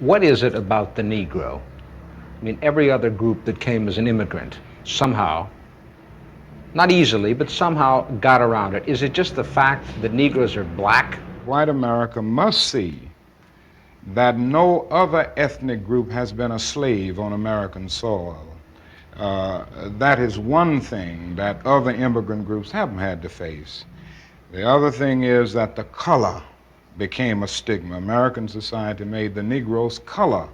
What is it about the Negro? I mean, every other group that came as an immigrant somehow, not easily, but somehow got around it. Is it just the fact that Negroes are black? White America must see that no other ethnic group has been a slave on American soil. That is one thing that other immigrant groups haven't had to face. The other thing is that the color became a stigma. American society made the Negro's color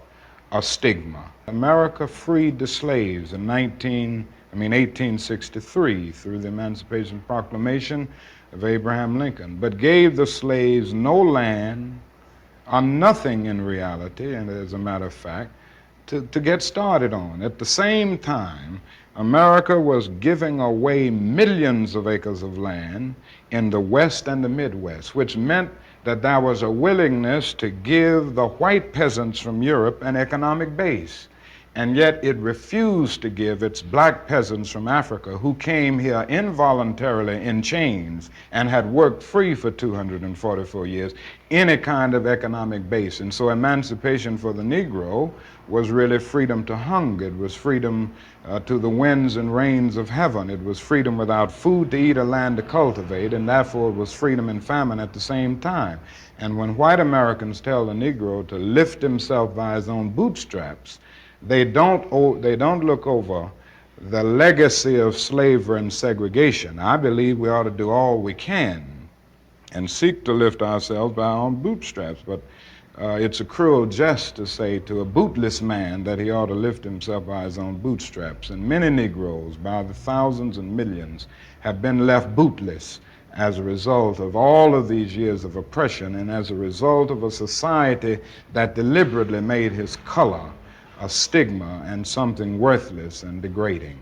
a stigma. America freed the slaves in 1863 through the Emancipation Proclamation of Abraham Lincoln, but gave the slaves no land or nothing in reality, and as a matter of fact, to get started on. At the same time, America was giving away millions of acres of land in the West and the Midwest, which meant that there was a willingness to give the white peasants from Europe an economic base. And yet it refused to give its black peasants from Africa, who came here involuntarily in chains and had worked free for 244 years, any kind of economic base. And so emancipation for the Negro was really freedom to hunger. It was freedom to the winds and rains of heaven. It was freedom without food to eat or land to cultivate, and therefore it was freedom and famine at the same time. And when white Americans tell the Negro to lift himself by his own bootstraps, they don't look over the legacy of slavery and segregation. I believe we ought to do all we can and seek to lift ourselves by our own bootstraps, but it's a cruel jest to say to a bootless man that he ought to lift himself by his own bootstraps. And many Negroes, by the thousands and millions, have been left bootless as a result of all of these years of oppression and as a result of a society that deliberately made his color a stigma and something worthless and degrading.